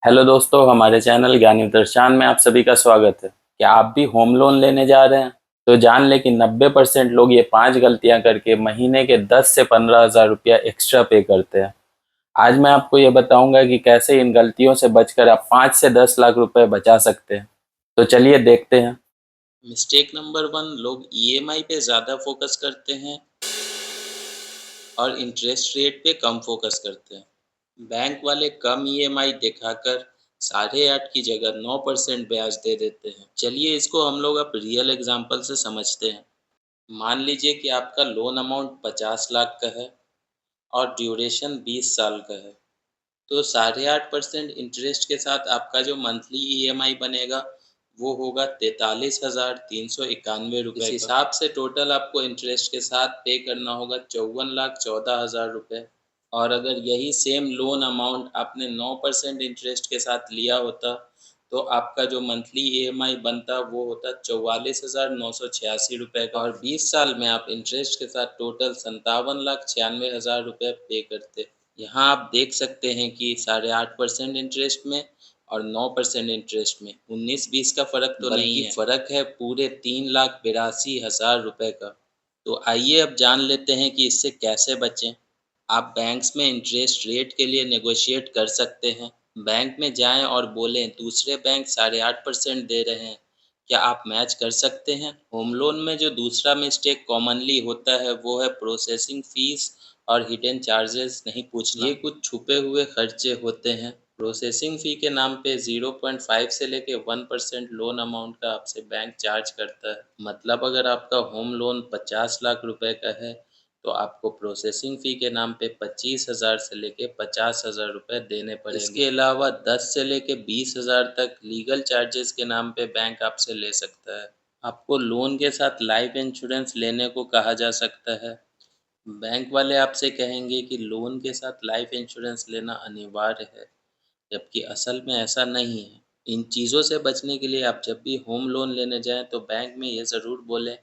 Hello दोस्तों, हमारे channel ज्ञानी दर्शन में आप सभी का स्वागत है। क्या आप भी होम लोन लेने जा रहे हैं? तो जान लें कि 90% लोग ये 5 गलतियां करके महीने के 10 से 15 हज़ार रुपया एक्स्ट्रा पे करते हैं। आज मैं आपको ये बताऊंगा कि कैसे इन गलतियों से बचकर आप 5 से 10 लाख रुपए बचा सकते हैं। तो चलिए देखते हैं। मिस्टेक नंबर 1, लोग ईएमआई पे ज़्यादा फोकस करते हैं और इंटरेस्ट रेट पे कम फोकस करते हैं। बैंक वाले कम ईएमआई दिखाकर 8.5 की जगह 9% ब्याज दे देते हैं। चलिए इसको हम लोग अब रियल एग्जांपल से समझते हैं। मान लीजिए कि आपका लोन अमाउंट 50 लाख का है और ड्यूरेशन 20 साल का है। तो 8.5% इंटरेस्ट के साथ आपका जो मंथली ईएमआई बनेगा वो होगा 43,391 रुपये। इस हिसाब से टोटल आपको इंटरेस्ट के साथ पे करना होगा 54,14,000 रुपये। और अगर यही सेम लोन अमाउंट आपने 9% इंटरेस्ट के साथ लिया होता तो आपका जो मंथली ईएमआई बनता वो होता 44,986 रुपये का, और 20 साल में आप इंटरेस्ट के साथ टोटल 57,96,000 रुपये पे करते। यहाँ आप देख सकते हैं कि 8.5% इंटरेस्ट में और 9% इंटरेस्ट में 19-20 का फ़र्क तो नहीं है, फ़र्क है पूरे 3,82,000 रुपये का। तो आइए अब जान लेते हैं कि इससे कैसे बचें। आप बैंक्स में इंटरेस्ट रेट के लिए नेगोशिएट कर सकते हैं। बैंक में जाएं और बोलें दूसरे बैंक 8.5% दे रहे हैं, क्या आप मैच कर सकते हैं? होम लोन में जो दूसरा मिस्टेक कॉमनली होता है वो है प्रोसेसिंग फीस और हिडन चार्जेस नहीं पूछना। ये कुछ छुपे हुए खर्चे होते हैं। प्रोसेसिंग फ़ी के नाम पे 0.5 से लेके 1% लोन अमाउंट का आपसे बैंक चार्ज करता है। मतलब अगर आपका होम लोन 50 लाख रुपए का है तो आपको प्रोसेसिंग फ़ी के नाम पे 25,000 से लेके 50,000 रुपये देने पड़ेंगे। इसके अलावा 10 से लेके 20,000 तक लीगल चार्जेस के नाम पे बैंक आपसे ले सकता है। आपको लोन के साथ लाइफ इंश्योरेंस लेने को कहा जा सकता है। बैंक वाले आपसे कहेंगे कि लोन के साथ लाइफ इंश्योरेंस लेना अनिवार्य है, जबकि असल में ऐसा नहीं है। इन चीज़ों से बचने के लिए आप जब भी होम लोन लेने जाएं तो बैंक में ये ज़रूर बोलें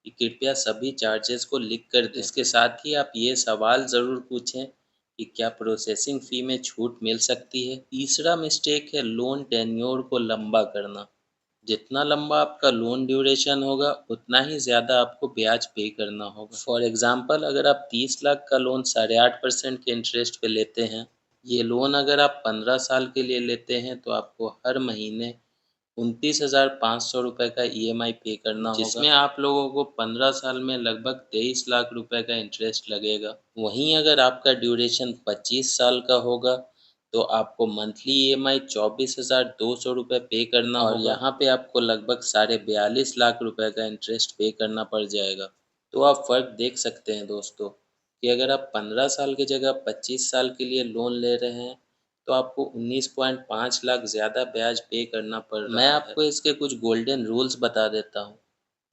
कि कृपया सभी चार्जेस को लिख कर दें। इसके साथ ही आप ये सवाल ज़रूर पूछें कि क्या प्रोसेसिंग फ़ी में छूट मिल सकती है। तीसरा मिस्टेक है लोन टेन्योर को लंबा करना। जितना लंबा आपका लोन ड्यूरेशन होगा उतना ही ज़्यादा आपको ब्याज पे करना होगा। फॉर एग्ज़ाम्पल अगर आप 30 लाख का लोन 8.5% के इंटरेस्ट पे लेते हैं, ये लोन अगर आप 15 साल के लिए लेते हैं तो आपको हर महीने 29,500 रुपये का ईएमआई पे करना होगा, जिसमें आप लोगों को 15 साल में लगभग 23 लाख रुपए का इंटरेस्ट लगेगा। वहीं अगर आपका ड्यूरेशन 25 साल का होगा तो आपको मंथली ईएमआई 24,200 रुपये पे करना होगा, और यहाँ पे आपको लगभग 42.5 लाख रुपए का इंटरेस्ट पे करना पड़ जाएगा। तो आप फ़र्क देख सकते हैं दोस्तों कि अगर आप 15 साल की जगह 25 साल के लिए लोन ले रहे हैं तो आपको 19.5 लाख ज़्यादा ब्याज पे करना पड़ रहा है। मैं आपको इसके कुछ गोल्डन रूल्स बता देता हूँ।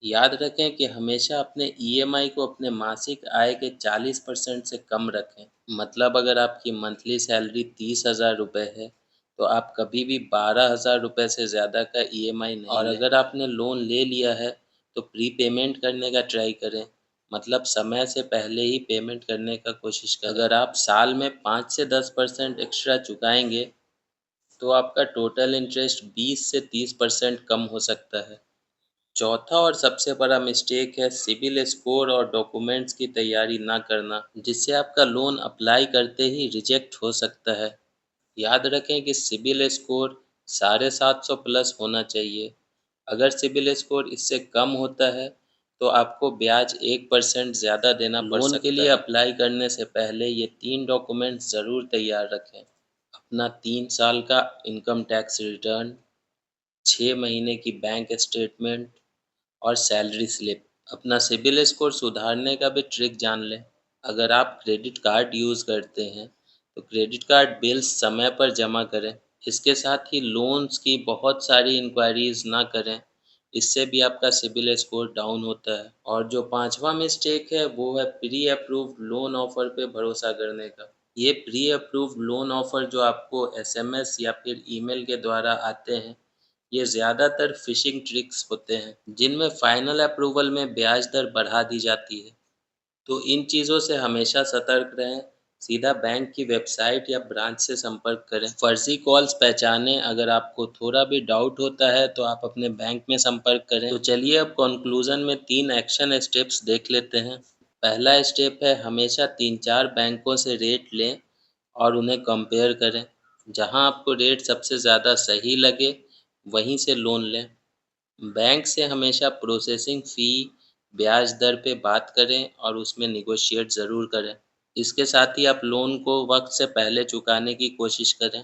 याद रखें कि हमेशा अपने ईएमआई को अपने मासिक आय के 40% से कम रखें। मतलब अगर आपकी मंथली सैलरी 30,000 रुपये है तो आप कभी भी 12,000 रुपये से ज़्यादा का ईएमआई नहीं लें। और अगर आपने लोन ले लिया है तो प्री पेमेंट करने का ट्राई करें, मतलब समय से पहले ही पेमेंट करने का कोशिश करें। अगर आप साल में 5 से 10% एक्स्ट्रा चुकाएंगे तो आपका टोटल इंटरेस्ट 20 से 30% कम हो सकता है। चौथा और सबसे बड़ा मिस्टेक है सिबिल स्कोर और डॉक्यूमेंट्स की तैयारी ना करना, जिससे आपका लोन अप्लाई करते ही रिजेक्ट हो सकता है। याद रखें कि सिबिल स्कोर 750 प्लस होना चाहिए। अगर सिबिल स्कोर इससे कम होता है तो आपको ब्याज 1% ज़्यादा देना पड़ सकता है। लोन के लिए अप्लाई करने से पहले ये 3 डॉक्यूमेंट्स ज़रूर तैयार रखें। अपना 3 साल का इनकम टैक्स रिटर्न, 6 महीने की बैंक स्टेटमेंट और सैलरी स्लिप। अपना सिबिल स्कोर सुधारने का भी ट्रिक जान लें। अगर आप क्रेडिट कार्ड यूज़ करते हैं तो क्रेडिट कार्ड बिल्स समय पर जमा करें। इसके साथ ही लोन्स की बहुत सारी इंक्वायरीज ना करें, इससे भी आपका सिबिल स्कोर डाउन होता है। और जो पांचवा मिस्टेक है वो है प्री अप्रूव्ड लोन ऑफ़र पे भरोसा करने का। ये प्री अप्रूव्ड लोन ऑफ़र जो आपको एसएमएस या फिर ईमेल के द्वारा आते हैं, ये ज़्यादातर फ़िशिंग ट्रिक्स होते हैं, जिनमें फ़ाइनल अप्रूवल में ब्याज दर बढ़ा दी जाती है। तो इन चीज़ों से हमेशा सतर्क रहें। सीधा बैंक की वेबसाइट या ब्रांच से संपर्क करें। फर्जी कॉल्स पहचानें। अगर आपको थोड़ा भी डाउट होता है तो आप अपने बैंक में संपर्क करें। तो चलिए अब कंक्लूजन में 3 एक्शन स्टेप्स देख लेते हैं। पहला स्टेप है हमेशा 3-4 बैंकों से रेट लें और उन्हें कंपेयर करें। जहां आपको रेट सबसे ज़्यादा सही लगे वहीं से लोन लें। बैंक से हमेशा प्रोसेसिंग फ़ी, ब्याज दर पे बात करें और उसमें नेगोशिएट ज़रूर करें। इसके साथ ही आप लोन को वक्त से पहले चुकाने की कोशिश करें,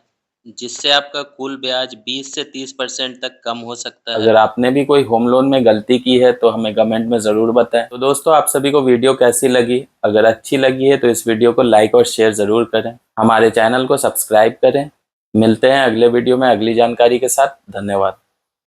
जिससे आपका कुल ब्याज 20 से 30% तक कम हो सकता है। अगर आपने भी कोई होम लोन में गलती की है तो हमें कमेंट में ज़रूर बताएं। तो दोस्तों, आप सभी को वीडियो कैसी लगी? अगर अच्छी लगी है तो इस वीडियो को लाइक और शेयर ज़रूर करें। हमारे चैनल को सब्सक्राइब करें। मिलते हैं अगले वीडियो में अगली जानकारी के साथ। धन्यवाद।